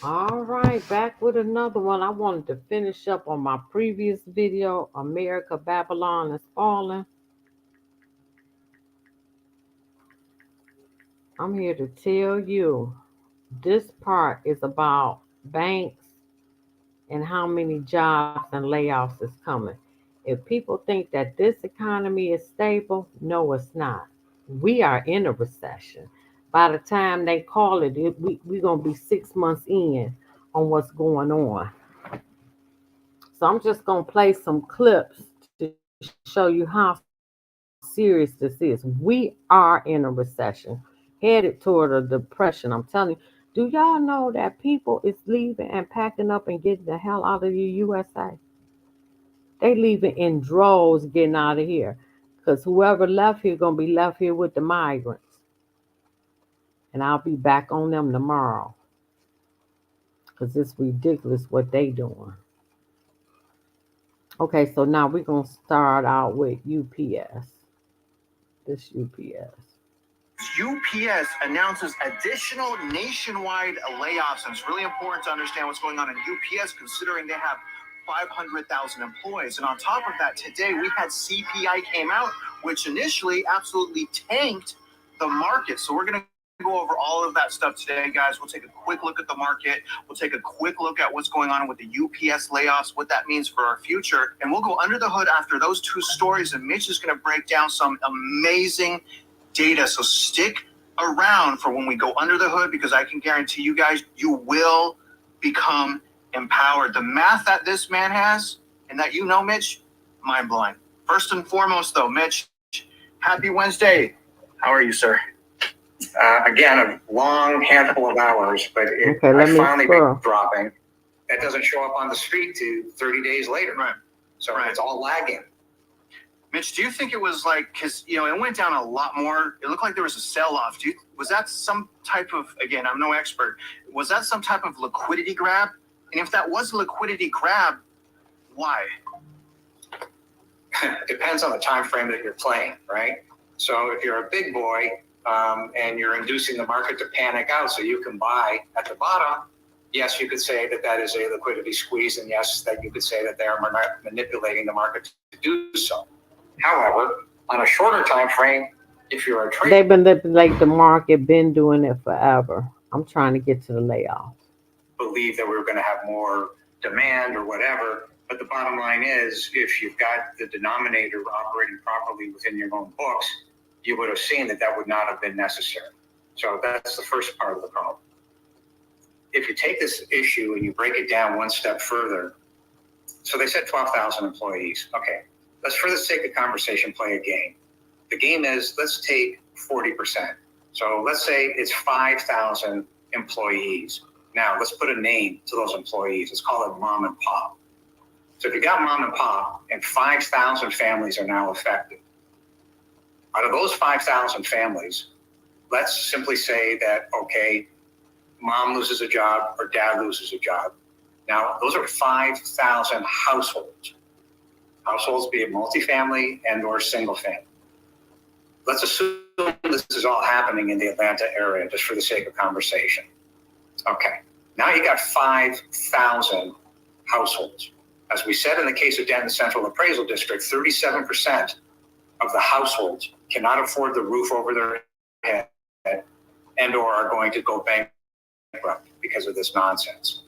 All right, back with another one. I wanted to finish up on my previous video, America Babylon is Falling. I'm here to tell you this part is about banks and how many jobs and layoffs is coming. If people think that this economy is stable, no, it's not. We are in a recession. By the time they call it, we're going to be 6 months in on what's going on. So I'm just going to play some clips to show you how serious this is. We are in a recession, headed toward a depression. I'm telling you. Do y'all know that people is leaving and packing up and getting the hell out of the USA? They leaving in droves getting out of here. Because whoever left here going to be left here with the migrants. And I'll be back on them tomorrow. Because it's ridiculous what they doing. Okay, so now we're going to start out with UPS. This UPS. UPS announces additional nationwide layoffs, and it's really important to understand what's going on in UPS considering they have 500,000 employees. And on top of that, today we had CPI came out, which initially absolutely tanked the market. So we're going to go over all of that stuff today, guys. We'll take a quick look at the market. We'll take a quick look at what's going on with the UPS layoffs, what that means for our future. And we'll go under the hood after those two stories. And Mitch is going to break down some amazing data. So stick around for when we go under the hood, because I can guarantee you guys, you will become empowered. The math that this man has and that you know, Mitch, mind blowing. First and foremost, though, Mitch, happy Wednesday. How are you, sir? Again, a long handful of hours, but I finally been dropping. That doesn't show up on the street to 30 days later. Right. So It's all lagging. Mitch, do you think it was like, because, it went down a lot more. It looked like there was a sell-off. Was that some type of, again, I'm no expert, was that some type of liquidity grab? And if that was a liquidity grab, why? Depends on the time frame that you're playing, right? So if you're a big boy and you're inducing the market to panic out so you can buy at the bottom, yes, you could say that that is a liquidity squeeze, and yes, that you could say that they are manipulating the market to do so. However, on a shorter time frame, if you're a trader, they've been manipulating the market, been doing it forever. I'm trying to get to the layoffs. Believe that we were going to have more demand or whatever, but the bottom line is, if you've got the denominator operating properly within your own books, you would have seen that that would not have been necessary. So that's the first part of the problem. If you take this issue and you break it down one step further, so they said 12,000 employees. Okay, let's, for the sake of conversation, play a game. The game is, let's take 40%. So let's say it's 5,000 employees. Now let's put a name to those employees. Let's call it mom and pop. So if you got mom and pop and 5,000 families are now affected, out of those 5,000 families, let's simply say that, okay, mom loses a job or dad loses a job. Now, those are 5,000 households. Households, be it multifamily and or single family. Let's assume this is all happening in the Atlanta area, just for the sake of conversation. Okay, now you got 5,000 households. As we said in the case of Denton Central Appraisal District, 37% of the households cannot afford the roof over their head and or are going to go bankrupt because of this nonsense.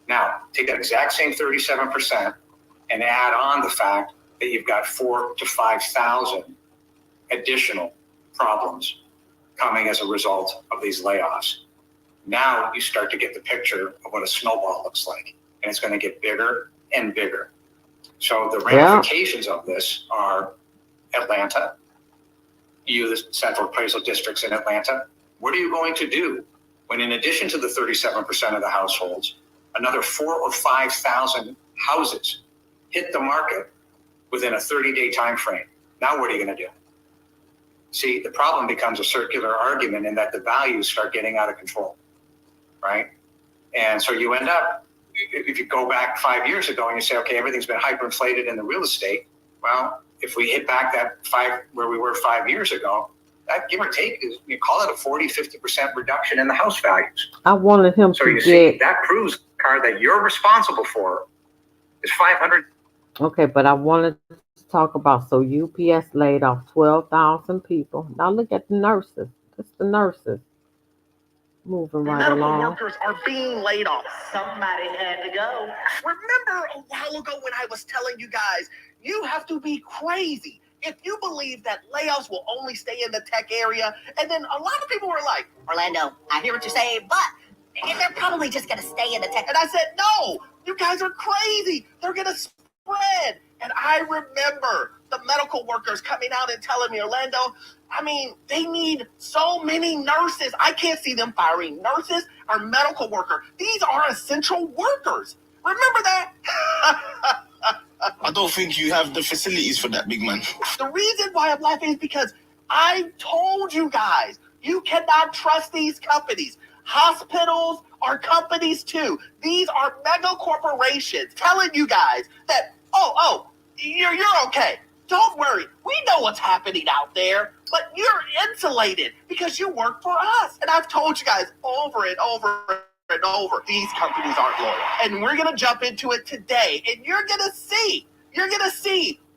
Now, take that exact same 37% and add on the fact that you've got 4,000 to 5,000 additional problems coming as a result of these layoffs. Now you start to get the picture of what a snowball looks like, and it's going to get bigger and bigger. So the ramifications of this are Atlanta, the central appraisal districts in Atlanta. What are you going to do when, in addition to the 37% of the households, another 4,000 or 5,000 houses hit the market within a 30-day time frame? Now what are you going to do? See, the problem becomes a circular argument in that the values start getting out of control, right? And so you end up, if you go back 5 years ago and you say, okay, everything's been hyperinflated in the real estate, well, if we hit back that where we were 5 years ago, that give or take, is you call it a 40-50% reduction in the house values. I wanted him So to you get. see, that proves car that you're responsible for is 500. Okay, but I wanted to talk about, so UPS laid off 12,000 people. Now look at the nurses. Just the nurses moving right Medical along. workers are being laid off. Somebody had to go. Remember a while ago when I was telling you guys, you have to be crazy if you believe that layoffs will only stay in the tech area. And then a lot of people were like, Orlando, I hear what you're saying, but they're probably just going to stay in the tech. and I said, no, you guys are crazy. They're going to spread. And I remember the medical workers coming out and telling me, Orlando, I mean, they need so many nurses. I can't see them firing nurses or medical workers. These are essential workers. Remember that? I don't think you have the facilities for that, big man. The reason why I'm laughing is because I told you guys, you cannot trust these companies. Hospitals are companies too. These are mega corporations telling you guys that, you're okay. Don't worry. We know what's happening out there, but you're insulated because you work for us. And I've told you guys over and over and over, these companies aren't loyal. And we're going to jump into it today, and you're going to see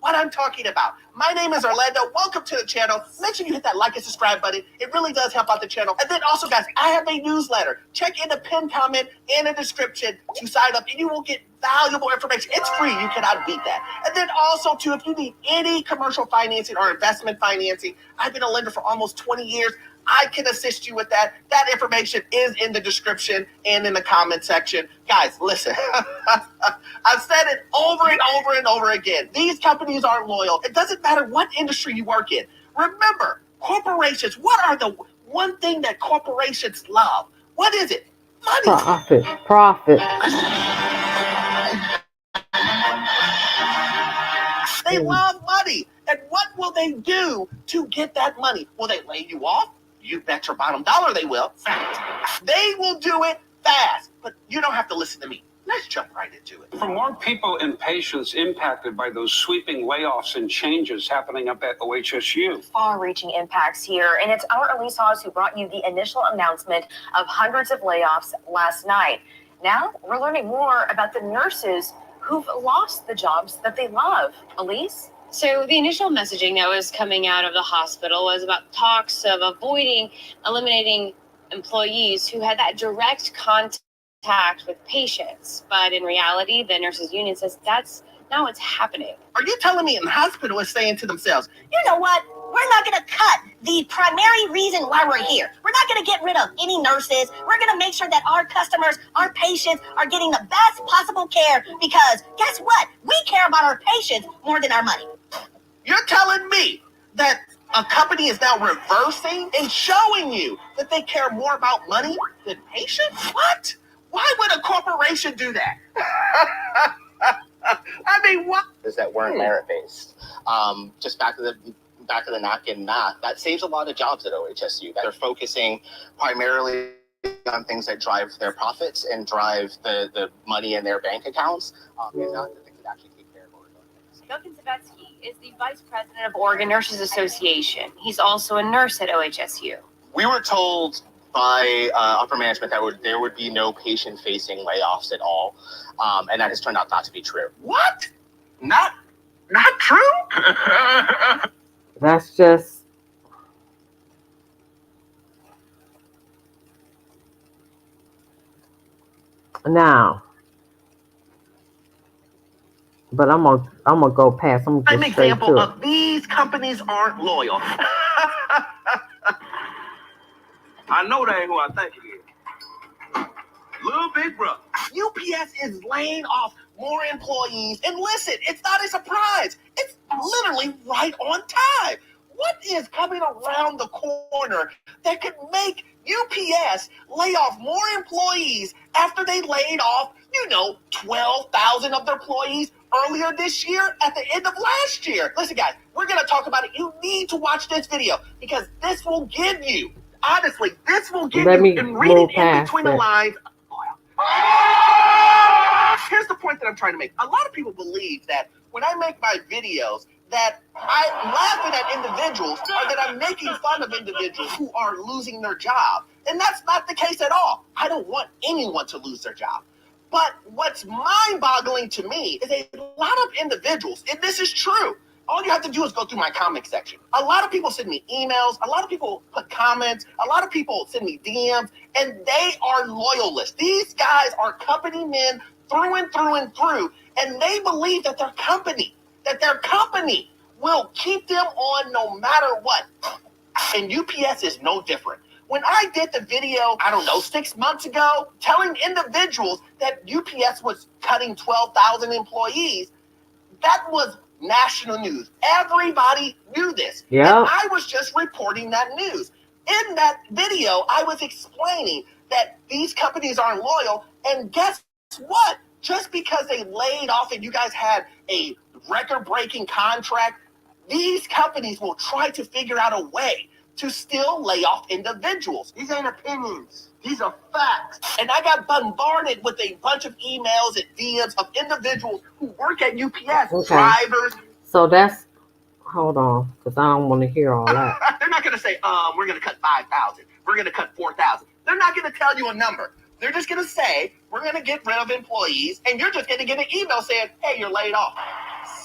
what I'm talking about. My name is Orlando. Welcome to the channel. Make sure you hit that like and subscribe button. It really does help out the channel. And then also, guys, I have a newsletter. Check in the pinned comment and the description to sign up, and you will get valuable information. It's free. You cannot beat that. And then also, too, if you need any commercial financing or investment financing, I've been a lender for almost 20 years. I can assist you with that. That information is in the description and in the comment section. Guys, listen. I've said it over and over and over again. These companies aren't loyal. It doesn't matter what industry you work in. Remember, corporations, what are the one thing that corporations love? What is it? Money. Profit. They love money. And what will they do to get that money? Will they lay you off? You bet your bottom dollar they will. Fact. They will do it fast. But you don't have to listen to me. Let's jump right into it. For more people and patients impacted by those sweeping layoffs and changes happening up at OHSU. Far-reaching impacts here, and it's our Elise Hawes who brought you the initial announcement of hundreds of layoffs last night. Now we're learning more about the nurses who've lost the jobs that they love. Elise? So the initial messaging that was coming out of the hospital was about talks of eliminating employees who had that direct contact with patients. But in reality, the nurses union says that's not what's happening. Are you telling me the hospital is saying to themselves, You know what? We're not going to cut the primary reason why we're here. We're not going to get rid of any nurses. We're going to make sure that our customers, our patients are getting the best possible care because guess what? We care about our patients more than our money. you're telling me that a company is now reversing and showing you that they care more about money than patients? What? Why would a corporation do that? I mean, what? Is that weren't merit based. Just back of the napkin math, that saves a lot of jobs at OHSU. They're focusing primarily on things that drive their profits and drive the money in their bank accounts, and not the things that actually take care of Oregon. Duncan Savetsky is the vice president of Oregon Nurses Association. He's also a nurse at OHSU. We were told by upper management that there would be no patient-facing layoffs at all, and that has turned out not to be true. What? Not true? That's just now. But I'm gonna go past. I'm An gonna get straight example to it. of these companies aren't loyal. I know that ain't who I think it is. Little Big Brother. UPS is laying off more employees. And listen, it's not a surprise. It's literally right on time. What is coming around the corner that could make UPS lay off more employees after they laid off, 12,000 of their employees earlier this year at the end of last year? Listen, guys, we're going to talk about it. You need to watch this video because this will give you, honestly, this will give Let me you, and read it move in past between the it. lines. Here's the point that I'm trying to make. A lot of people believe that when I make my videos, that I'm laughing at individuals or that I'm making fun of individuals who are losing their job. And that's not the case at all. I don't want anyone to lose their job. But what's mind-boggling to me is a lot of individuals, and this is true, all you have to do is go through my comment section. A lot of people send me emails, a lot of people put comments, a lot of people send me DMs, and they are loyalists. These guys are company men through and through and through, and they believe that their company will keep them on no matter what. And UPS is no different. When I did the video, 6 months ago, telling individuals that UPS was cutting 12,000 employees, that was national news. Everybody knew this. Yeah. And I was just reporting that news. In that video, I was explaining that these companies aren't loyal. And guess what? Just because they laid off and you guys had a record-breaking contract, these companies will try to figure out a way to still lay off individuals. These ain't opinions. These are facts. And I got bombarded with a bunch of emails and DMs of individuals who work at UPS, Okay. drivers. So that's, hold on, because I don't want to hear all that. They're not going to say, we're going to cut 5,000. We're going to cut 4,000. They're not going to tell you a number. They're just going to say, we're going to get rid of employees, and you're just going to get an email saying, hey, you're laid off.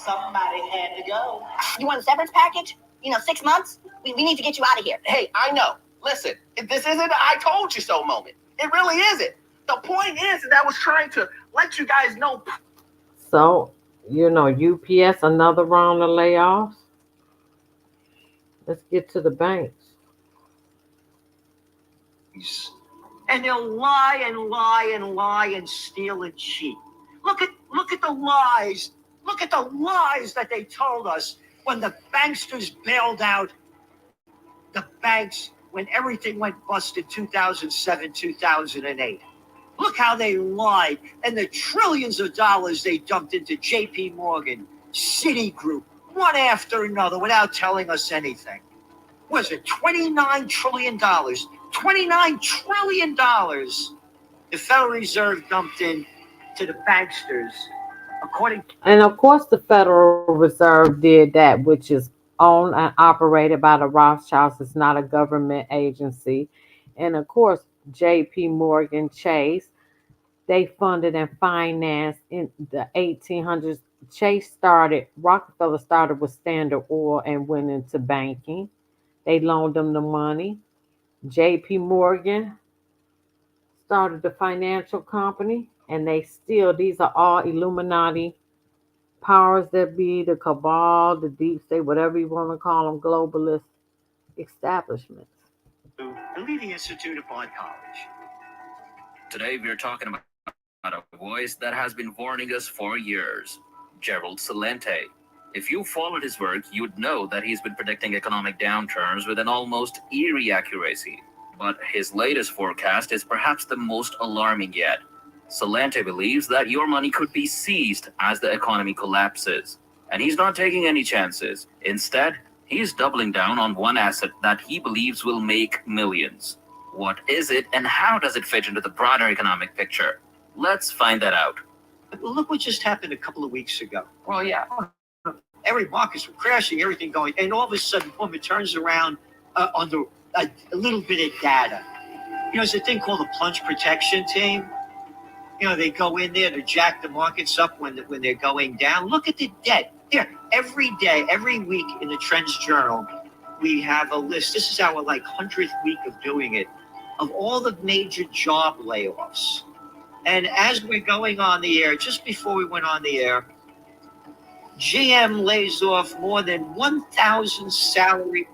Somebody had to go. You want a severance package? 6 months? We need to get you out of here. Hey, I know. Listen, this isn't an I told you so moment. It really isn't. The point is that I was trying to let you guys know. So, UPS, another round of layoffs. Let's get to the banks. And they'll lie and lie and lie and steal and cheat. Look at the lies. Look at the lies that they told us when the banksters bailed out the banks when everything went bust in 2007, 2008. Look how they lied and the trillions of dollars they dumped into JP Morgan, Citigroup, one after another without telling us anything. Was it $29 trillion? $29 trillion the Federal Reserve dumped in to the banksters, according to... And of course, the Federal Reserve did that, which is owned and operated by the Rothschilds. It's not a government agency. And of course, JP Morgan Chase, they funded and financed in the 1800s. Rockefeller started with Standard Oil and went into banking. They loaned them the money. JP Morgan started the financial company, and these are all Illuminati powers that be, the cabal, the deep state, whatever you want to call them, globalist establishments. The leading institute of Bond College. Today we're talking about a voice that has been warning us for years, Gerald Celente. If you followed his work, you'd know that he's been predicting economic downturns with an almost eerie accuracy. But his latest forecast is perhaps the most alarming yet. Celente believes that your money could be seized as the economy collapses. And he's not taking any chances. Instead, he's doubling down on one asset that he believes will make millions. What is it, and how does it fit into the broader economic picture? Let's find that out. Look what just happened a couple of weeks ago. Well, yeah. Every markets were crashing, everything going, and all of a sudden, boom, it turns around under a little bit of data. There's a thing called a plunge protection team. They go in there to jack the markets up when they're going down. Look at the debt. Here, every day, every week in the Trends Journal, we have a list. This is our 100th week of doing it, of all the major job layoffs. And as we're going on the air, just before we went on the air, GM lays off more than 1,000 salary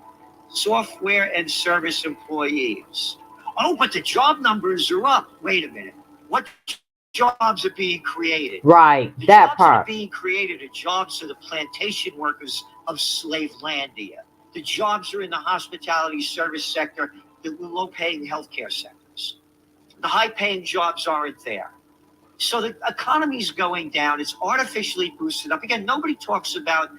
software and service employees. Oh, but the job numbers are up. Wait a minute. What jobs are being created? Right, The that jobs part. that are being created are jobs for the plantation workers of Slavelandia. The jobs are in the hospitality service sector, the low-paying healthcare sectors. The high-paying jobs aren't there. So the economy's going down. It's artificially boosted up. Again, nobody talks about...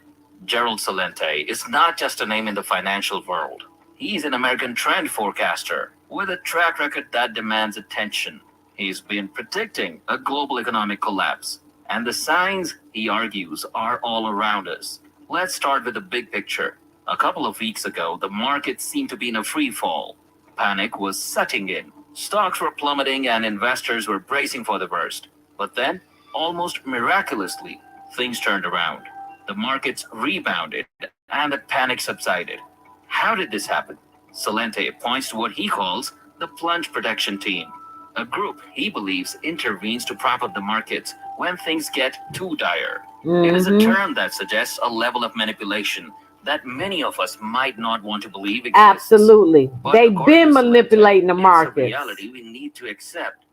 Gerald Celente is not just a name in the financial world. He's an American trend forecaster with a track record that demands attention. He's been predicting a global economic collapse, and the signs, he argues, are all around us. Let's start with the big picture. A couple of weeks ago, the market seemed to be in a free fall. Panic was setting in. Stocks were plummeting and investors were bracing for the worst. But then, almost miraculously, things turned around. The markets rebounded and the panic subsided. How did this happen? Salente points to what he calls the plunge protection team, a group he believes intervenes to prop up the markets when things get too dire. It is a term that suggests a level of manipulation that many of us might not want to believe exists. Absolutely. But They've according been to manipulating the Salente, markets. It's a reality we need to accept.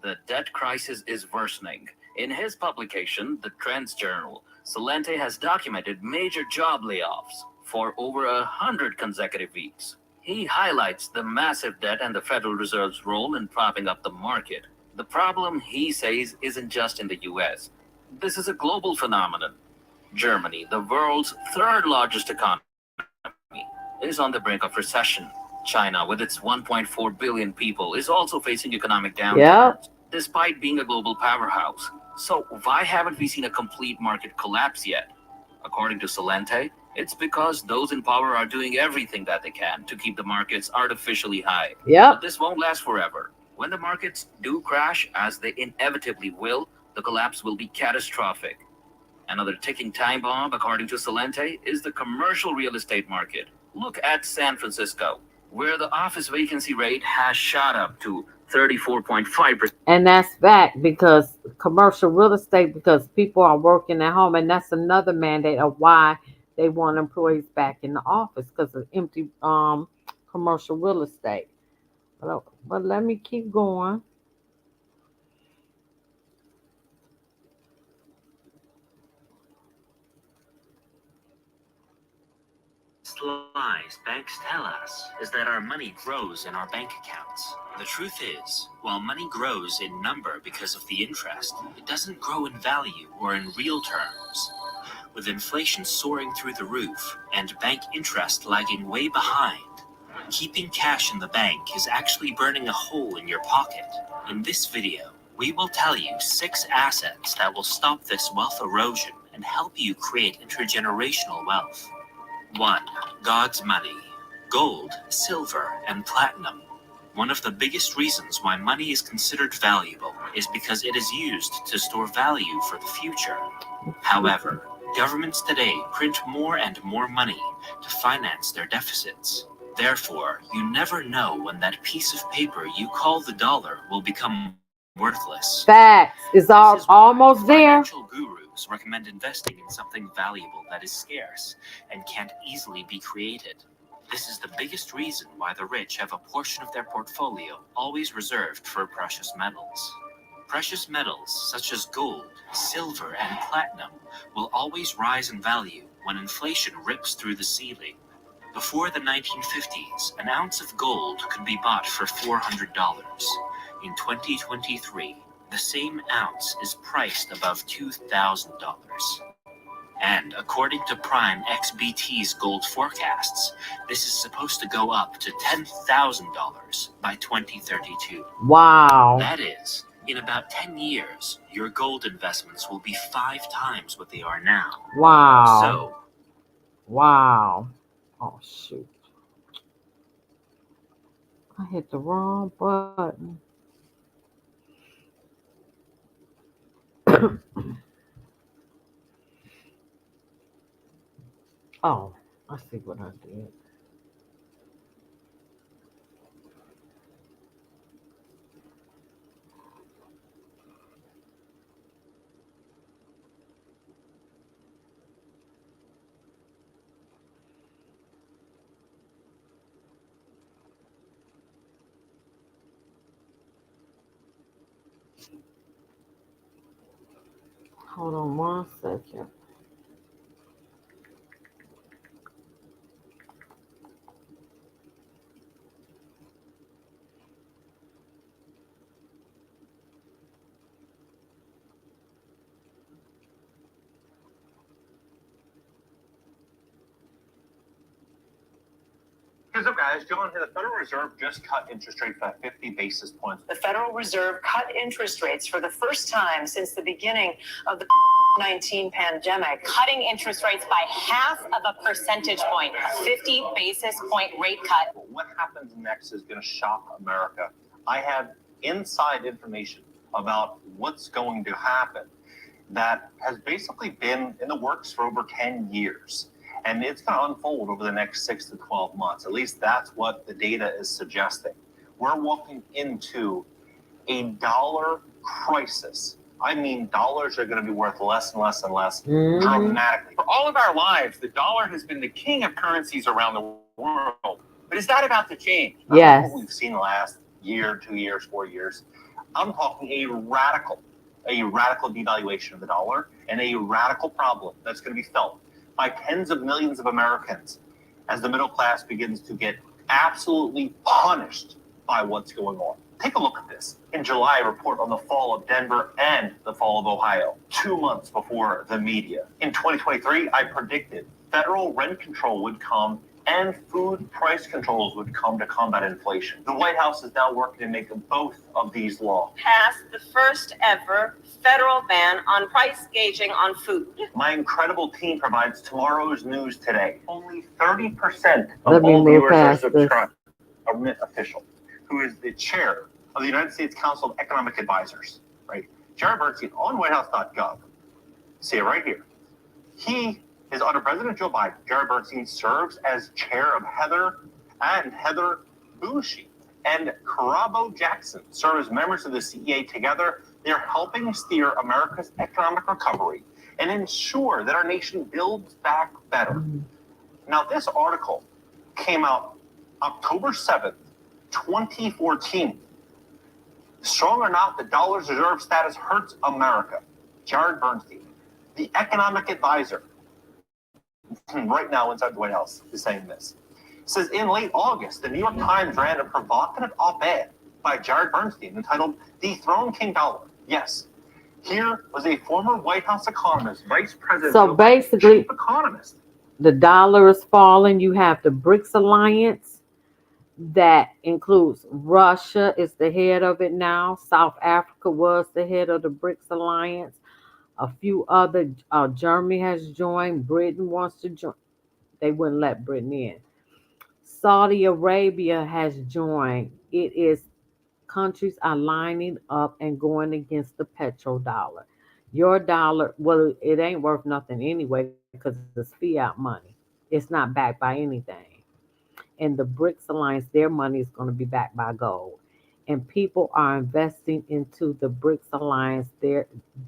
The debt crisis is worsening. In his publication, The Trends Journal, Salente has documented major job layoffs for over 100 consecutive weeks. He highlights the massive debt and the Federal Reserve's role in propping up the market. The problem, he says, isn't just in the US. This is a global phenomenon. Germany, the world's third largest economy, is on the brink of recession. China, with its 1.4 billion people, is also facing economic downturn, despite being a global powerhouse. So why haven't we seen a complete market collapse yet? According to Salente, it's because those in power are doing everything that they can to keep the markets artificially high. But this won't last forever. When the markets do crash, as they inevitably will, the collapse will be catastrophic. Another ticking time bomb, according to Salente, is the commercial real estate market. Look at San Francisco, where the office vacancy rate has shot up to 34.5%. And that's back because commercial real estate, because people are working at home, and that's another mandate of why they want employees back in the office, because of empty commercial real estate. But let me keep going. Lies banks tell us is that our money grows in our bank accounts. The truth is, while money grows in number because of the interest, it doesn't grow in value or in real terms. With inflation soaring through the roof and bank interest lagging way behind, keeping cash in the bank is actually burning a hole in your pocket. In this video, we will tell you 6 assets that will stop this wealth erosion and help you create intergenerational wealth. 1. God's money. Gold, silver, and platinum. One of the biggest reasons why money is considered valuable is because it is used to store value for the future. However, governments today print more and more money to finance their deficits. Therefore, you never know when that piece of paper you call the dollar will become worthless. Facts. It's almost there. Financial gurus recommend investing in something valuable that is scarce and can't easily be created. This is the biggest reason why the rich have a portion of their portfolio always reserved for precious metals. Precious metals such as gold, silver, and platinum will always rise in value when inflation rips through the ceiling. Before the 1950s, an ounce of gold could be bought for $400. In 2023, the same ounce is priced above $2,000. And according to Prime XBT's gold forecasts, this is supposed to go up to $10,000 by 2032. Wow. That is, in about 10 years, your gold investments will be 5 times what they are now. Wow. So, wow. Oh, shoot. I hit the wrong button. Oh, I see what I did. Hold on 1 second. What's up, guys? John here. The Federal Reserve just cut interest rates by 50 basis points. The Federal Reserve cut interest rates for the first time since the beginning of the COVID-19 pandemic, cutting interest rates by half of a percentage point, a 50 basis point rate cut. What happens next is going to shock America. I have inside information about what's going to happen that has basically been in the works for over 10 years. And it's going to unfold over the next 6 to 12 months. At least that's what the data is suggesting. We're walking into a dollar crisis. I mean, dollars are going to be worth less and less and less dramatically. For all of our lives, the dollar has been the king of currencies around the world. But is that about to change? Yes. What we've seen the last year, 2 years, 4 years. I'm talking a radical devaluation of the dollar and a radical problem that's going to be felt by tens of millions of Americans as the middle class begins to get absolutely punished by what's going on. Take a look at this. In July, a report on the fall of Denver and the fall of Ohio, 2 months before the media. In 2023, I predicted federal rent control would come and food price controls would come to combat inflation. The White House is now working to make both of these laws. Passed the first ever federal ban on price gauging on food. My incredible team provides tomorrow's news today. Only 30% Let of me all move viewers are past this. subscribed. A Mint official, who is the chair of the United States Council of Economic Advisors, right? Jared Bernstein on whitehouse.gov. See it right here. He is under President Joe Biden. Jared Bernstein serves as chair of Heather Boushey and Karabo Jackson serve as members of the CEA. Together, they're helping steer America's economic recovery and ensure that our nation builds back better. Now, this article came out October 7th, 2014. Strong or not, the dollar's reserve status hurts America. Jared Bernstein, the economic advisor, right now inside the White House, is saying this. It says, in late August, the New York Times ran a provocative op-ed by Jared Bernstein entitled "Dethrone King Dollar." Yes, here was a former White House economist, vice president, So basically, chief economist. the dollar is falling. You have the BRICS alliance that includes Russia is the head of it now. South Africa was the head of the BRICS alliance. A few other, Germany has joined. Britain wants to join. They wouldn't let Britain in. Saudi Arabia has joined. It is countries are lining up and going against the petrodollar. Your dollar, well, it ain't worth nothing anyway because it's fiat money. It's not backed by anything. And the BRICS alliance, their money is going to be backed by gold. And people are investing into the BRICS alliance,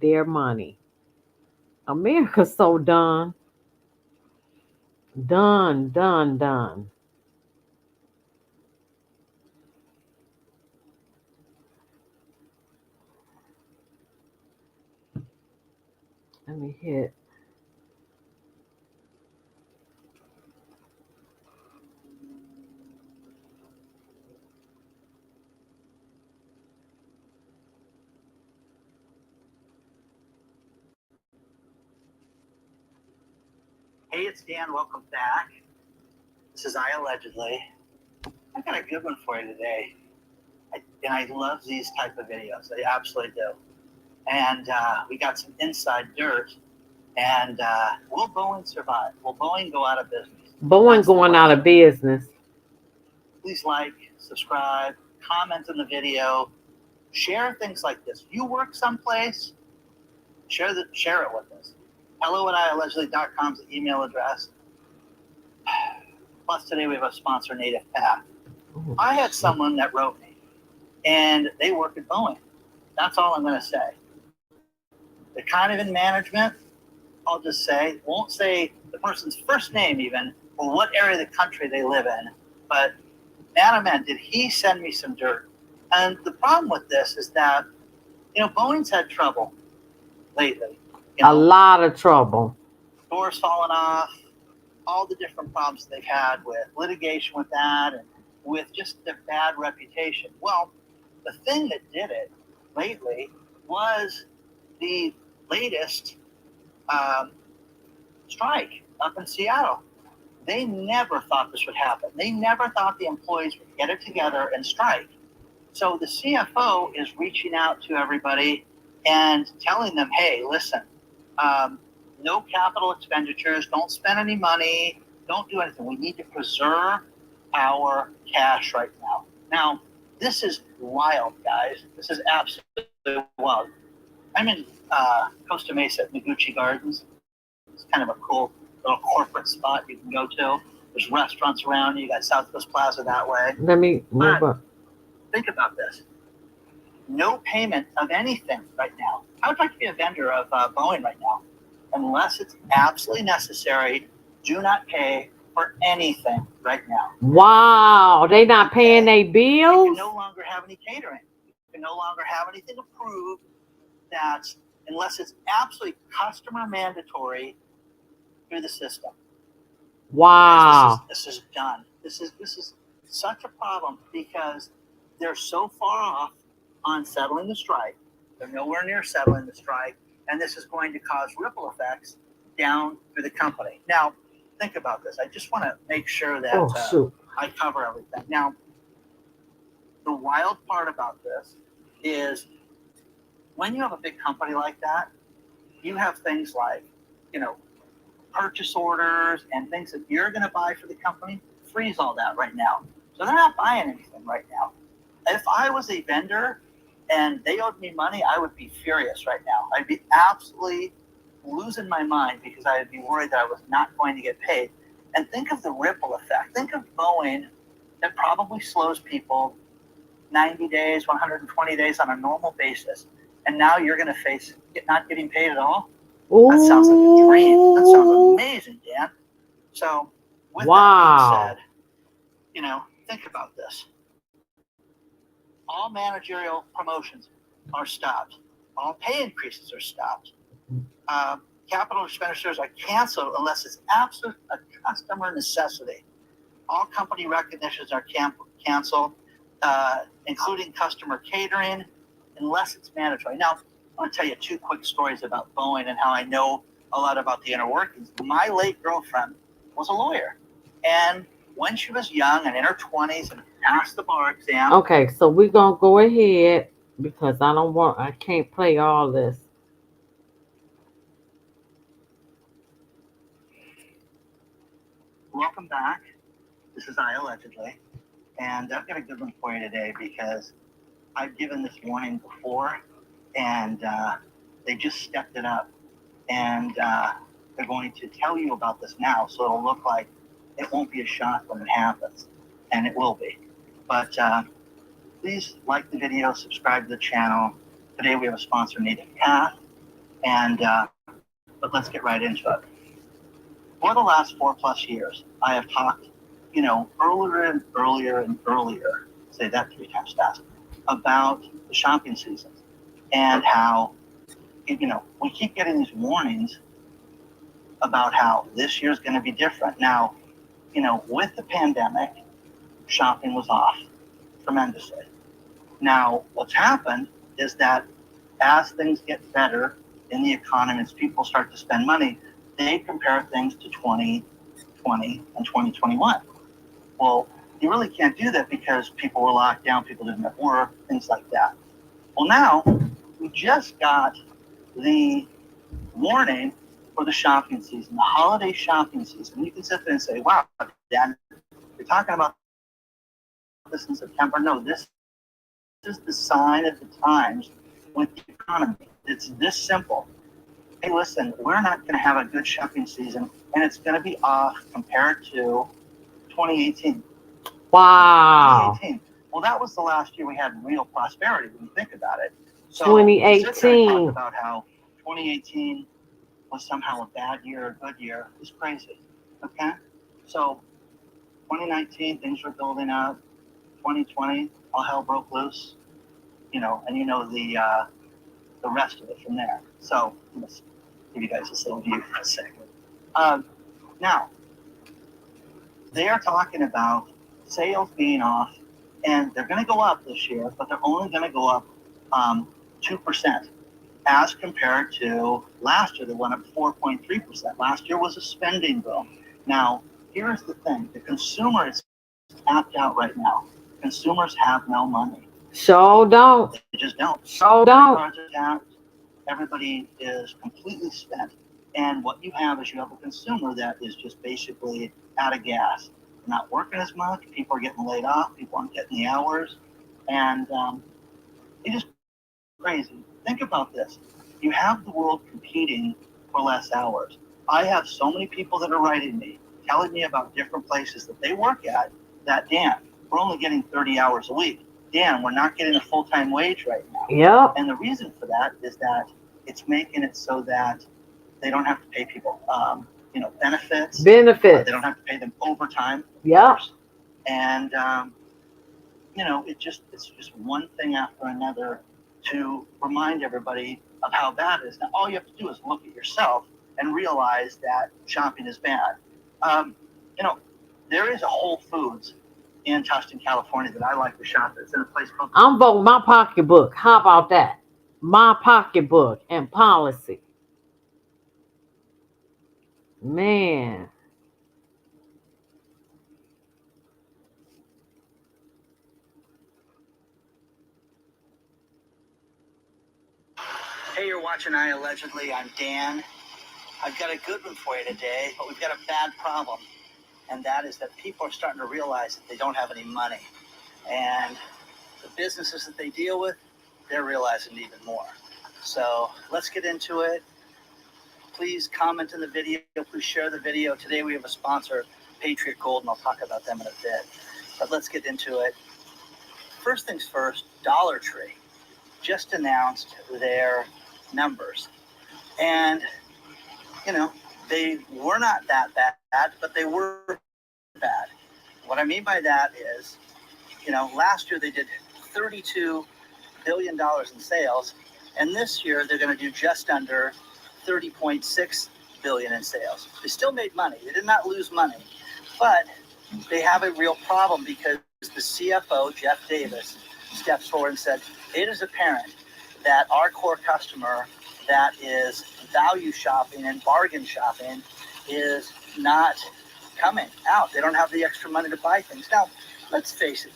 their money. America's so done. Done. Let me hit. Hey, it's Dan. Welcome back. This is I Allegedly. I got a good one for you today. I love these type of videos. I absolutely do. And we got some inside dirt. And will Boeing survive? Will Boeing go out of business? Boeing going out of business. Please like, subscribe, comment on the video, share things like this. You work someplace, share it with us. hello@iallegedly.com is the email address. Plus today we have a sponsor, Native Path. I had someone that wrote me, and they work at Boeing. That's all I'm going to say. They're kind of in management. I'll just say, won't say the person's first name even, or what area of the country they live in, but man, oh man, did he send me some dirt. And the problem with this is that, Boeing's had trouble lately. A lot of trouble. Doors falling off, all the different problems they've had with litigation with that and with just their bad reputation. Well, the thing that did it lately was the latest strike up in Seattle. They never thought this would happen. They never thought the employees would get it together and strike. So the CFO is reaching out to everybody and telling them, hey, listen, No capital expenditures. Don't spend any money. Don't do anything. We need to preserve our cash right now. Now, this is wild, guys. This is absolutely wild. I'm in Costa Mesa at Noguchi Gardens. It's kind of a cool little corporate spot you can go to. There's restaurants around you. You got Southwest Plaza that way. Let me move up. Think about this. No payment of anything right now. I would like to be a vendor of Boeing right now. Unless it's absolutely necessary, do not pay for anything right now. Wow, they not paying their You bills? can no longer have any catering. You can no longer have anything approved that's unless it's absolutely customer mandatory through the system. Wow. This is done. This is such a problem because they're so far off on settling the strike. They're nowhere near settling the strike, and this is going to cause ripple effects down through the company. Now, think about this. I just want to make sure that I cover everything. Now, the wild part about this is when you have a big company like that, you have things like, purchase orders and things that you're going to buy for the company. Freeze all that right now. So they're not buying anything right now. If I was a vendor and they owed me money, I would be furious right now. I'd be absolutely losing my mind because I would be worried that I was not going to get paid. And think of the ripple effect. Think of Boeing that probably slows people 90 days, 120 days on a normal basis. And now you're going to face not getting paid at all. That sounds like a dream. That sounds amazing, Dan. So with that being said, think about this. All managerial promotions are stopped. All pay increases are stopped. Capital expenditures are canceled unless it's absolute a customer necessity. All company recognitions are canceled, including customer catering, unless it's mandatory. Now, I want to tell you 2 quick stories about Boeing and how I know a lot about the inner workings. My late girlfriend was a lawyer, and when she was young and in her 20s and passed the bar exam. Okay, so we're gonna go ahead because I can't play all this. Welcome back. This is I Allegedly, and I've got a good one for you today because I've given this warning before, and they just stepped it up, and they're going to tell you about this now, so it'll look like it won't be a shock when it happens, and it will be. But please like the video, subscribe to the channel. Today we have a sponsor, Native Path, and but let's get right into it. For the last 4+ years, I have talked, earlier and earlier and earlier, say that 3 times fast, about the shopping season and how, we keep getting these warnings about how this year's going to be different. Now, with the pandemic, shopping was off tremendously. Now, what's happened is that as things get better in the economy, as people start to spend money, they compare things to 2020 and 2021. Well, you really can't do that because people were locked down, people didn't have work, things like that. Well, now we just got the warning for the shopping season, the holiday shopping season. You can sit there and say, wow, Dan, you're talking about this in September. No, this is the sign of the times with the economy. It's this simple. Hey, listen, we're not going to have a good shopping season, and it's going to be off compared to 2018. Wow. 2018. Well, that was the last year we had real prosperity when you think about it. So 2018. Talk about how 2018 was somehow a bad year, a good year. It's crazy. Okay? So 2019, things were building up. 2020, all hell broke loose. And the rest of it from there. So let's give you guys this little view for a second. Now, they are talking about sales being off, and they're going to go up this year, but they're only going to go up 2% as compared to last year. They went up 4.3%. Last year was a spending boom. Now, here's the thing. The consumer is tapped out right now. Consumers have no money. Sure don't. They just don't. Sure don't. Cards are tapped. everybody is completely spent. And what you have is you have a consumer that is just basically out of gas. They're not working as much. People are getting laid off. People aren't getting the hours. And it is crazy. Think about this. You have the world competing for less hours. I have so many people that are writing me, telling me about different places that they work at that, Dan, we're only getting 30 hours a week. Dan, we're not getting a full-time wage right now. Yep. And the reason for that is that it's making it so that they don't have to pay people, benefits. They don't have to pay them overtime. Yep. And, it's just one thing after another to remind everybody of how bad it is. Now, all you have to do is look at yourself and realize that shopping is bad. There is a Whole Foods in Tustin, California that I like to shop at. It's in a place called... I'm voting my pocketbook. How about that? My pocketbook and policy. Man. Hey, you're watching I Allegedly. I'm Dan. I've got a good one for you today, but we've got a bad problem. And that is that people are starting to realize that they don't have any money. And the businesses that they deal with, they're realizing even more. So let's get into it. Please comment in the video. Please share the video. Today we have a sponsor, Patriot Gold, and I'll talk about them in a bit. But let's get into it. First things first, Dollar Tree just announced their numbers. And, they were not that bad, but they were bad. What I mean by that is, last year they did $32 billion in sales, and this year they're going to do just under $30.6 billion in sales. They still made money. They did not lose money, but they have a real problem because the CFO, Jeff Davis, steps forward and said, it is apparent that our core customer that is value shopping and bargain shopping is not coming out. They don't have the extra money to buy things. Now, let's face it.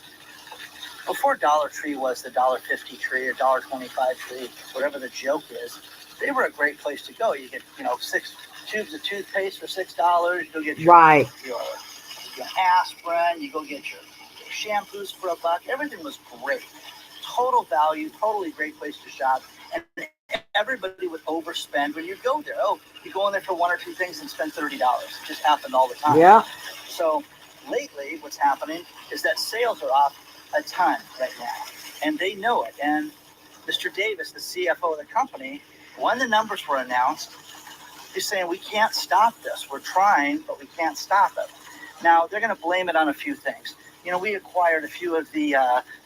Before Dollar Tree was the $1.50 tree or $1.25 tree, whatever the joke is, they were a great place to go. You get, 6 tubes of toothpaste for $6. You go get your aspirin. You go get your shampoos for $1. Everything was great. Total value, totally great place to shop. And everybody would overspend when you go there. Oh, you go in there for 1 or 2 things and spend $30. It just happened all the time. Yeah. So lately, what's happening is that sales are off a ton right now, and they know it. And Mr. Davis, the CFO of the company, when the numbers were announced, he's saying, we can't stop this. We're trying, but we can't stop it. Now, they're going to blame it on a few things. We acquired a few of the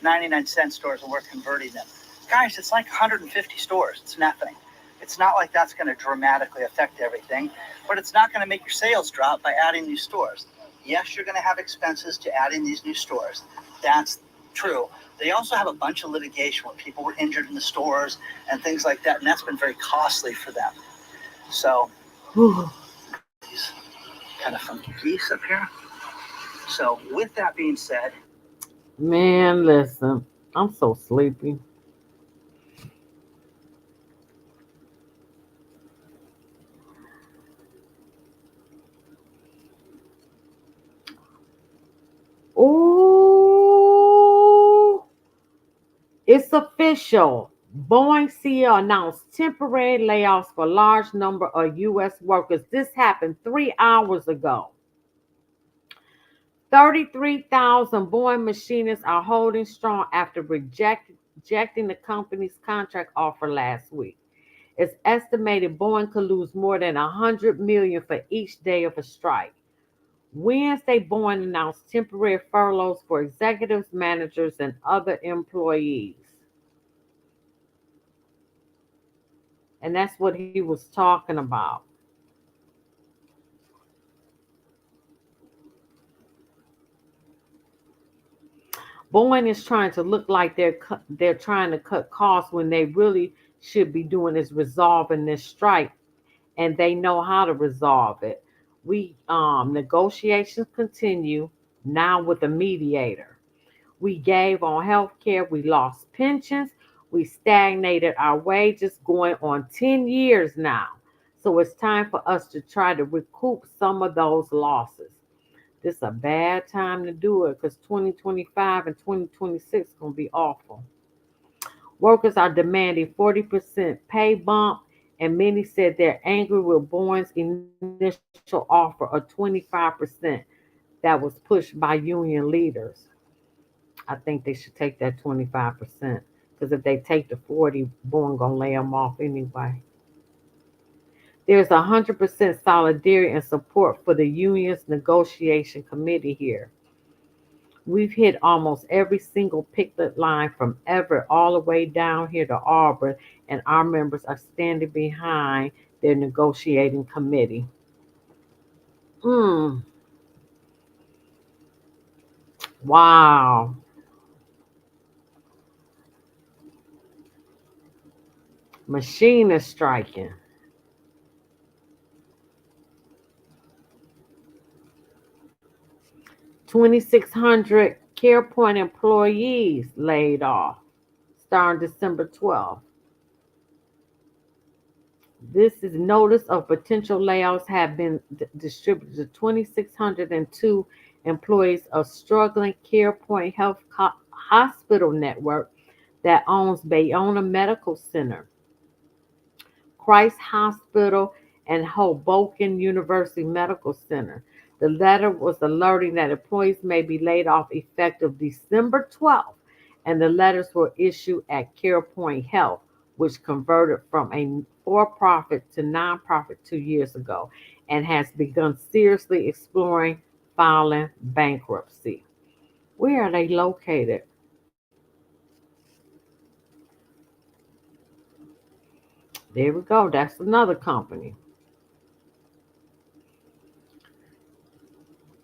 99-cent stores, and we're converting them. Guys, it's like 150 stores. It's nothing. It's not like that's going to dramatically affect everything, but it's not going to make your sales drop by adding new stores. Yes, you're going to have expenses to adding these new stores. That's true. They also have a bunch of litigation where people were injured in the stores and things like that, and that's been very costly for them. So, these kind of funky geese up here. So, with that being said, man, listen, I'm so sleepy. Ooh, it's official. Boeing CEO announced temporary layoffs for a large number of U.S. workers. This happened 3 hours ago. 33,000 Boeing machinists are holding strong after rejecting the company's contract offer last week. It's estimated Boeing could lose more than $100 million for each day of a strike. Wednesday, Boeing announced temporary furloughs for executives, managers, and other employees. And that's what he was talking about. Boeing is trying to look like they're trying to cut costs when they really should be doing is resolving this strike, and they know how to resolve it. Negotiations continue now with a mediator. We gave on health care. We lost pensions. We stagnated our wages going on 10 years now. So it's time for us to try to recoup some of those losses. This is a bad time to do it because 2025 and 2026 is going to be awful. Workers are demanding 40% pay bump, and many said they're angry with Boeing's initial offer of 25% that was pushed by union leaders. I think they should take that 25% because if they take the 40, Boeing gonna lay them off anyway. There's 100% solidarity and support for the union's negotiation committee here. We've hit almost every single picket line from Everett all the way down here to Auburn, and our members are standing behind their negotiating committee. Hmm. Wow. Machine is striking. 2,600 CarePoint employees laid off starting December 12th. This is notice of potential layoffs have been distributed to 2,602 employees of struggling CarePoint Health Hospital Network that owns Bayona Medical Center, Christ Hospital, and Hoboken University Medical Center. The letter was alerting that employees may be laid off effective December 12th, and the letters were issued at CarePoint Health, which converted from a for-profit to nonprofit 2 years ago and has begun seriously exploring filing bankruptcy. Where are they located? There we go. That's another company.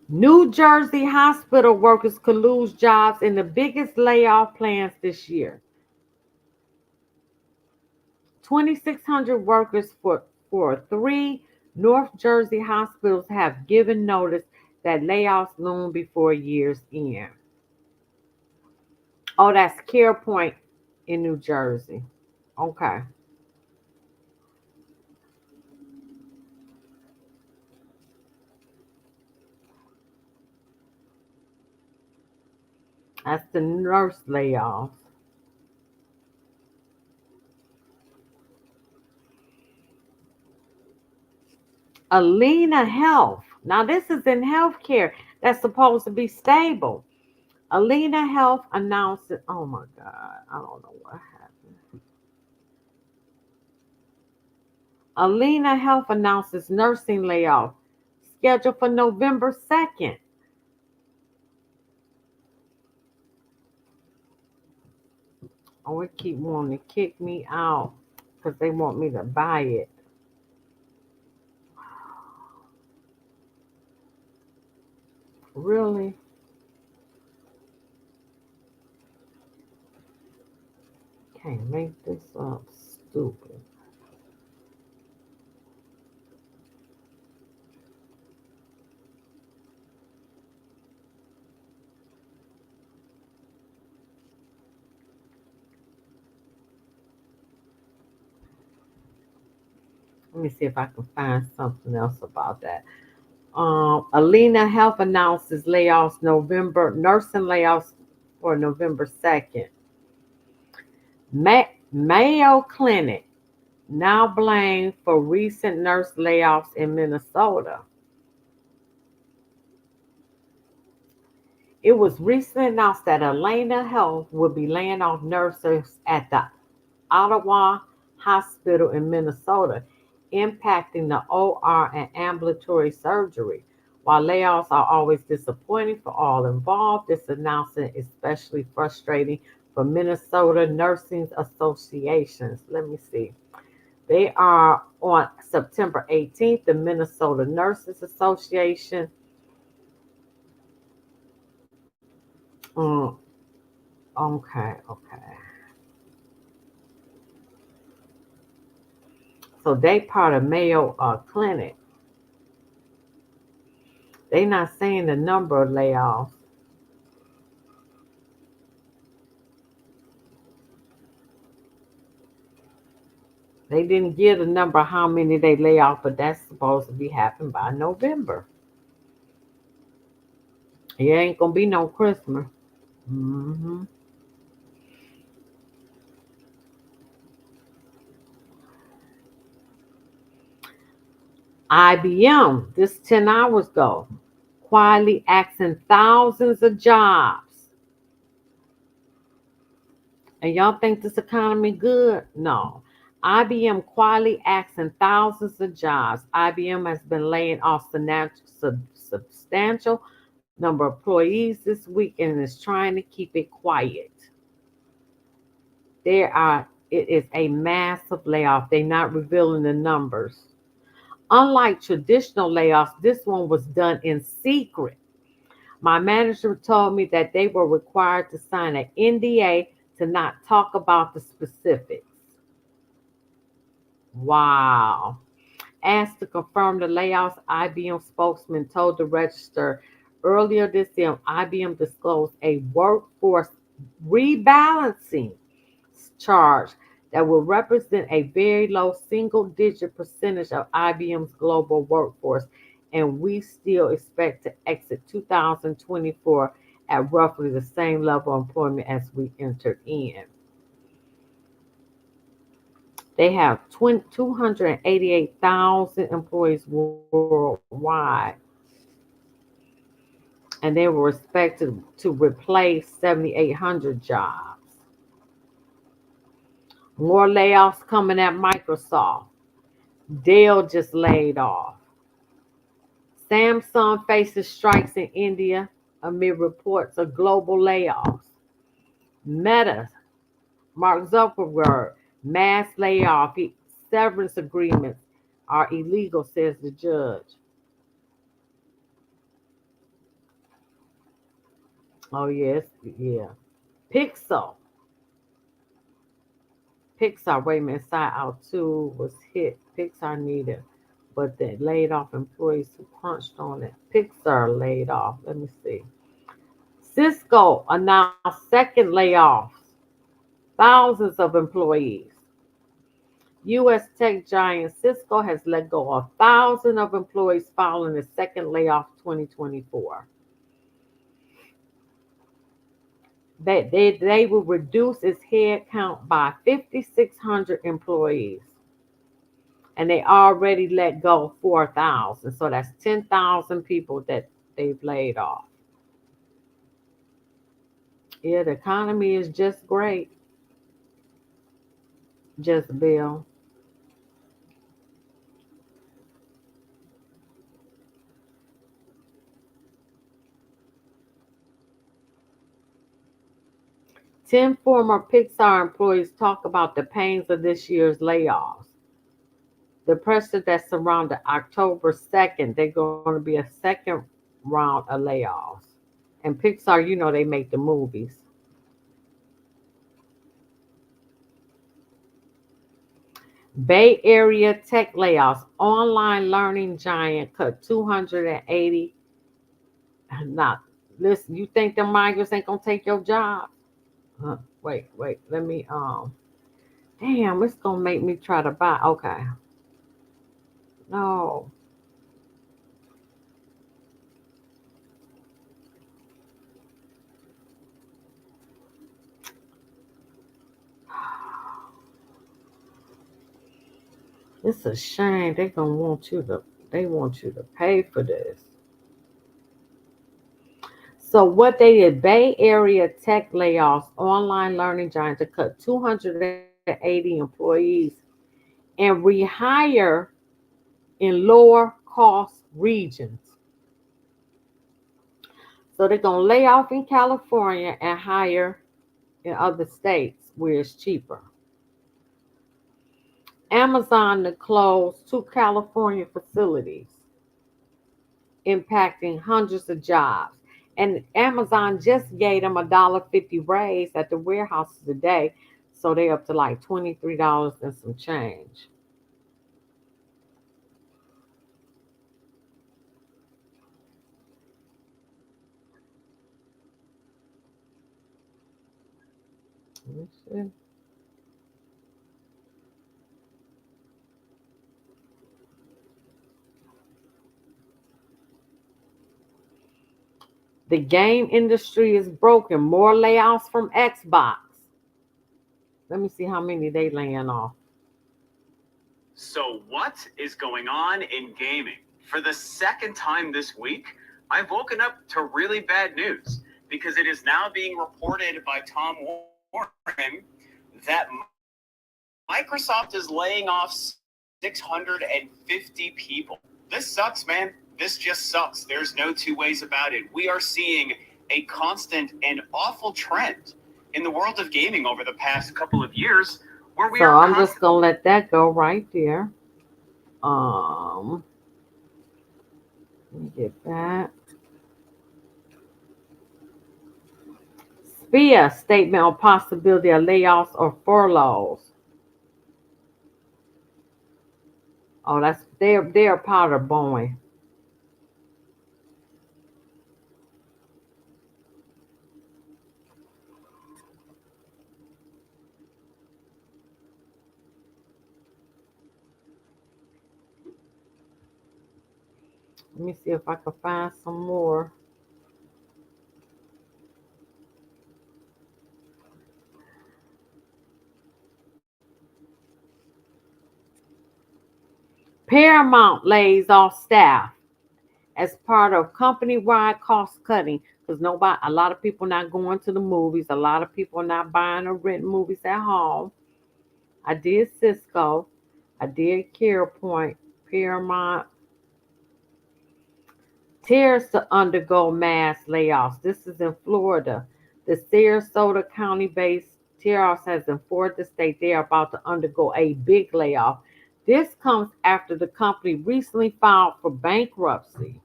New Jersey hospital workers could lose jobs in the biggest layoff plans this year. 2,600 workers for 3 North Jersey hospitals have given notice that layoffs loom before year's end. Oh, that's CarePoint in New Jersey. Okay. That's the nurse layoffs. Alina Health. Now, this is in healthcare that's supposed to be stable. Alina Health announced it. Oh my God, I don't know what happened. Alina Health announces nursing layoff scheduled for November 2nd. Oh, it keep wanting to kick me out because they want me to buy it. Really? Can't make this up. Stupid. Let me see if I can find something else about that. Alina Health announces layoffs nursing layoffs for November 2nd. Mayo Clinic now blamed for recent nurse layoffs in Minnesota. It was recently announced that Alina Health will be laying off nurses at the Ottawa Hospital in Minnesota, impacting the OR and ambulatory surgery. While layoffs are always disappointing for all involved, this announcement is especially frustrating for Minnesota Nursing Associations. Let me see. They are on September 18th, the Minnesota Nurses Association. Okay. So they part of Mayo Clinic. They not saying the number of layoffs. They didn't give a number of how many they lay off, but that's supposed to be happening by November. It ain't gonna be no Christmas. Hmm. IBM, this 10 hours ago, quietly axing thousands of jobs. And y'all think this economy good? No. IBM quietly axing thousands of jobs. IBM has been laying off substantial number of employees this week and is trying to keep it quiet. It is a massive layoff. They're not revealing the numbers. Unlike traditional layoffs, this one was done in secret. My manager told me that they were required to sign an NDA to not talk about the specifics. Wow. Asked to confirm the layoffs, IBM spokesman told the Register earlier this year IBM disclosed a workforce rebalancing charge that will represent a very low single-digit percentage of IBM's global workforce, and we still expect to exit 2024 at roughly the same level of employment as we entered in. They have 288,000 employees worldwide, and they were expected to replace 7,800 jobs. More layoffs coming at Microsoft. Dell just laid off. Samsung faces strikes in India amid reports of global layoffs. Meta, Mark Zuckerberg, mass layoff. Severance agreements are illegal, says the judge. Oh, yes, yeah. Pixar, wait a minute, Side Out 2 was hit. Pixar needed, but they laid off employees who crunched on it. Pixar laid off. Let me see. Cisco announced second layoffs. Thousands of employees. U.S. tech giant Cisco has let go of thousands of employees following the second layoff 2024. They will reduce its head count by 5,600 employees. And they already let go 4,000. So that's 10,000 people that they've laid off. Yeah, the economy is just great. Just Bill. Ten former Pixar employees talk about the pains of this year's layoffs. The pressure that surrounded October 2nd, they're going to be a second round of layoffs. And Pixar, you know, they make the movies. Bay Area tech layoffs. Online learning giant cut 280. Now, listen, you think the migrants ain't going to take your job? Wait, let me, damn, it's going to make me try to buy, okay. No. It's a shame. They want you to pay for this. So what they did, Bay Area tech layoffs, online learning giant to cut 280 employees and rehire in lower cost regions. So they're going to lay off in California and hire in other states where it's cheaper. Amazon to close 2 California facilities, impacting hundreds of jobs. And Amazon just gave them $1.50 raise at the warehouses today. So they're up to like $23 and some change. Let me see. The game industry is broken. More layoffs from Xbox. Let me see how many they laying off. So what is going on in gaming? For the second time this week, I've woken up to really bad news because it is now being reported by Tom Warren that Microsoft is laying off 650 people. This sucks, man. This just sucks. There's no two ways about it. We are seeing a constant and awful trend in the world of gaming over the past couple of years where we So are I'm just gonna let that go right there. Let me get that. SPIA statement on possibility of layoffs or furloughs. Oh, they're part of Boeing. Let me see if I can find some more. Paramount lays off staff as part of company-wide cost cutting because a lot of people not going to the movies. A lot of people not buying or renting movies at home. I did Cisco. I did CarePoint. Paramount tears to undergo mass layoffs. This is in Florida. The Sarasota County-based Tears has informed the state they are about to undergo a big layoff. This comes after the company recently filed for bankruptcy.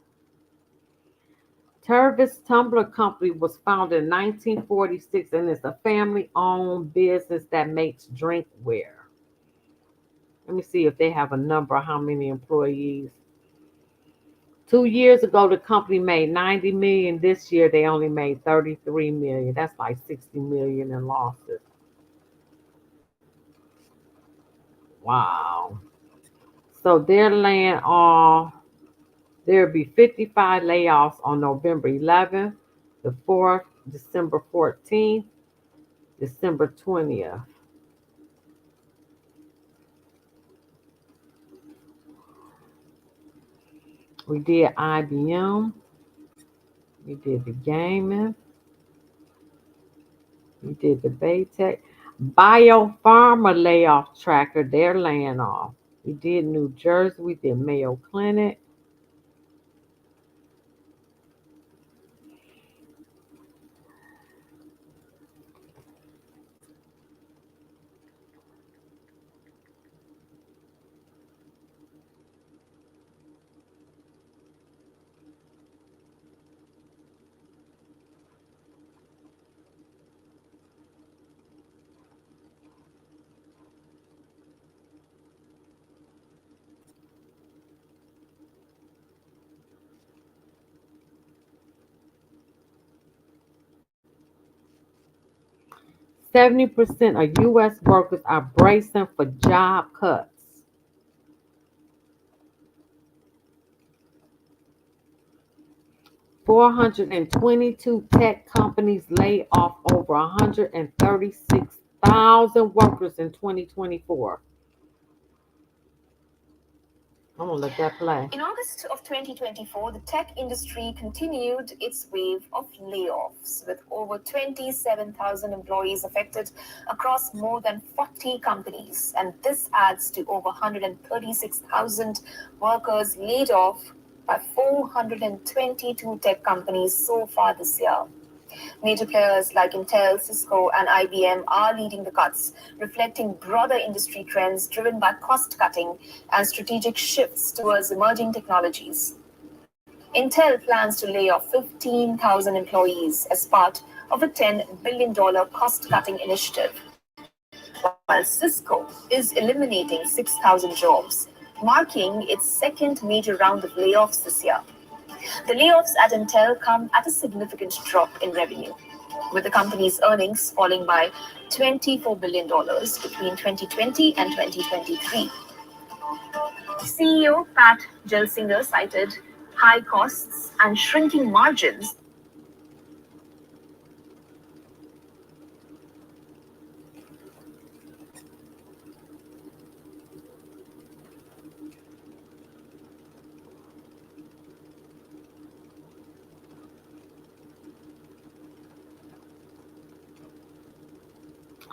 Tervis Tumbler Company was founded in 1946 and is a family-owned business that makes drinkware. Let me see if they have a number of how many employees. 2 years ago, the company made $90 million. This year, they only made $33 million. That's like $60 million in losses. Wow. So they're laying off. There'll be 55 layoffs on November 11th, the 4th, December 14th, December 20th. We did IBM. We did the gaming. We did the Baytech. Biopharma layoff tracker, they're laying off. We did New Jersey. We did Mayo Clinic. %70 of U.S. workers are bracing for job cuts. $422 tech companies laid off over 136,000 workers in 2024. I'm gonna let that play. In August of 2024, the tech industry continued its wave of layoffs, with over 27,000 employees affected across more than 40 companies. And this adds to over 136,000 workers laid off by 422 tech companies so far this year. Major players like Intel, Cisco, and IBM are leading the cuts, reflecting broader industry trends driven by cost cutting and strategic shifts towards emerging technologies. Intel plans to lay off 15,000 employees as part of a $10 billion cost cutting initiative, while Cisco is eliminating 6,000 jobs, marking its second major round of layoffs this year. The layoffs at Intel come at a significant drop in revenue, with the company's earnings falling by $24 billion between 2020 and 2023. CEO Pat Gelsinger cited high costs and shrinking margins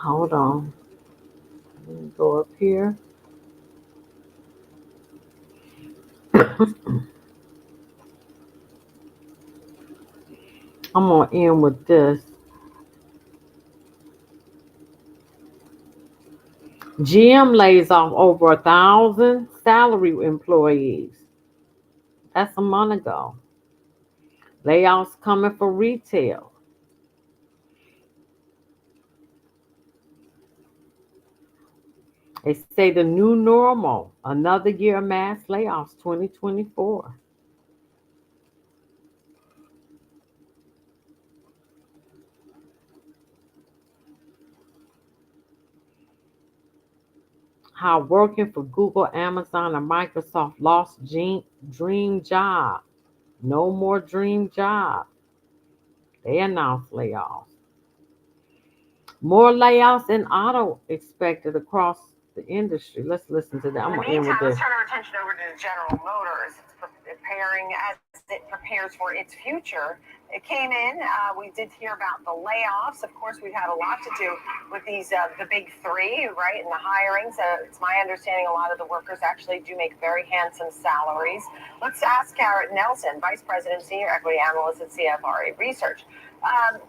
Hold on. Let me go up here. I'm gonna end with this. GM lays off over 1,000 salary employees. That's a month ago. Layoffs coming for retail. They say the new normal, another year of mass layoffs, 2024. How working for Google, Amazon, and Microsoft lost dream job. No more dream job. They announced layoffs. More layoffs in auto expected across the industry. Let's listen to that. I'm In the gonna end with meantime, let's this. turn our attention over to General Motors. It's preparing as it prepares for its future. It came in. We did hear about the layoffs. Of course, we've had a lot to do with these the big three, right, and the hiring. So it's my understanding a lot of the workers actually do make very handsome salaries. Let's ask Garrett Nelson, Vice President, Senior Equity Analyst at CFRA Research.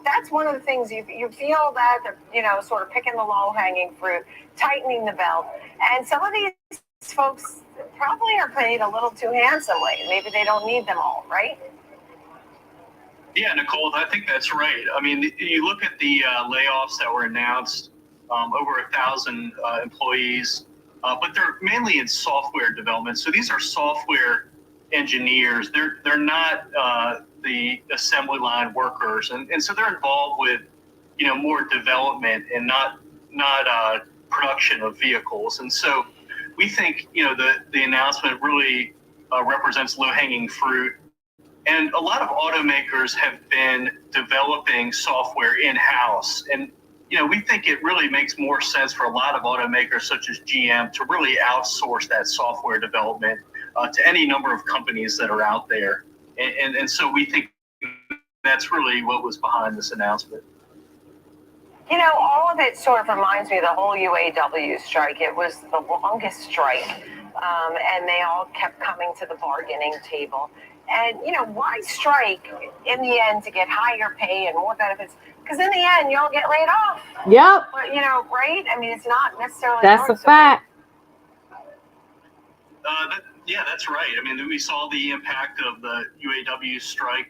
That's one of the things you feel that they're, sort of picking the low-hanging fruit, tightening the belt, and some of these folks probably are paid a little too handsomely. Maybe they don't need them all, right? Yeah, Nicole, I think that's right. I mean, you look at the layoffs that were announced, over 1,000 employees, but they're mainly in software development. So these are software engineers. They're not the assembly line workers, and so they're involved with more development and not production of vehicles. And so we think the announcement really represents low-hanging fruit. And a lot of automakers have been developing software in-house. And, we think it really makes more sense for a lot of automakers such as GM to really outsource that software development to any number of companies that are out there. And so we think that's really what was behind this announcement. All of it sort of reminds me of the whole UAW strike. It was the longest strike, and they all kept coming to the bargaining table. And, why strike in the end to get higher pay and more benefits? Because in the end, you'll get laid off. Yep. But, right? I mean, it's not necessarily. That's a fact. Yeah, that's right. I mean, we saw the impact of the UAW strike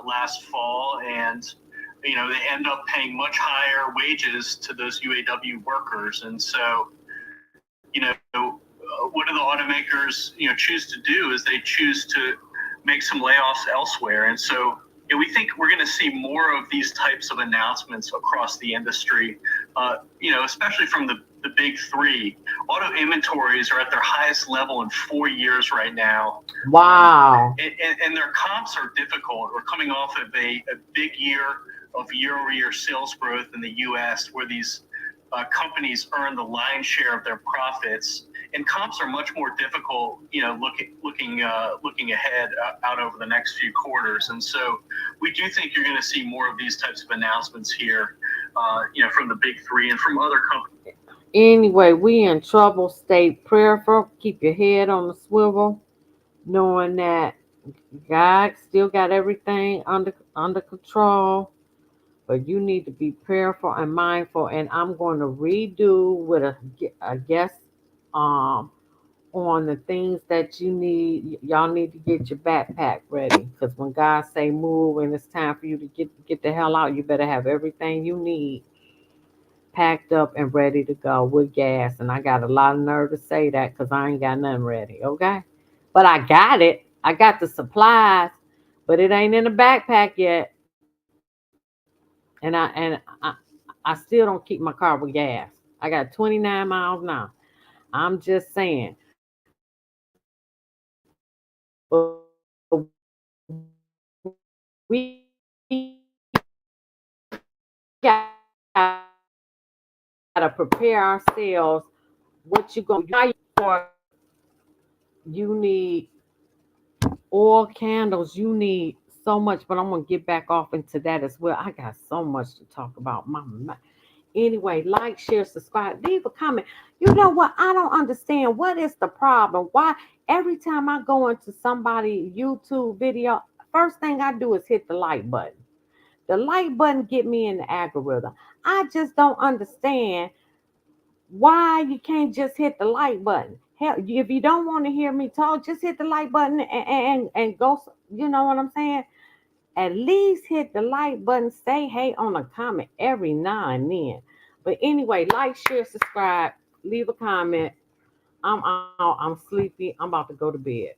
last fall, and they end up paying much higher wages to those UAW workers. And so, what do the automakers, choose to do is they choose to make some layoffs elsewhere. And so we think we're going to see more of these types of announcements across the industry, especially from the big three. Auto inventories are at their highest level in 4 years right now. Wow. And their comps are difficult. We're coming off of a big year of year-over-year sales growth in the U.S., where these companies earn the lion's share of their profits, and comps are much more difficult, looking ahead out over the next few quarters. And so we do think you're going to see more of these types of announcements here, from the big three and from other companies. Anyway, we in trouble. Stay prayerful. Keep your head on the swivel, knowing that God still got everything under control. But you need to be prayerful and mindful. And I'm going to redo with a guest on the things that you need. Y'all need to get your backpack ready, because when God say move and it's time for you to get the hell out, you better have everything you need packed up and ready to go with gas. And I got a lot of nerve to say that, because I ain't got nothing ready, okay? But I got it. I got the supplies, but it ain't in the backpack yet. And I still don't keep my car with gas. I got 29 miles now. I'm just saying. We got to prepare ourselves. What you going to for? You need oil, candles. You need so much, but I'm going to get back off into that as well. I got so much to talk about. Anyway, like, share, subscribe, leave a comment. You know what? I don't understand. What is the problem? Why every time I go into somebody's YouTube video, first thing I do is hit the like button. The like button get me in the algorithm. I just don't understand why you can't just hit the like button. Hell, if you don't want to hear me talk, just hit the like button and go. You know what I'm saying? At least hit the like button. Say hey on a comment every now and then. But anyway, like, share, subscribe, leave a comment. I'm out. I'm sleepy. I'm about to go to bed.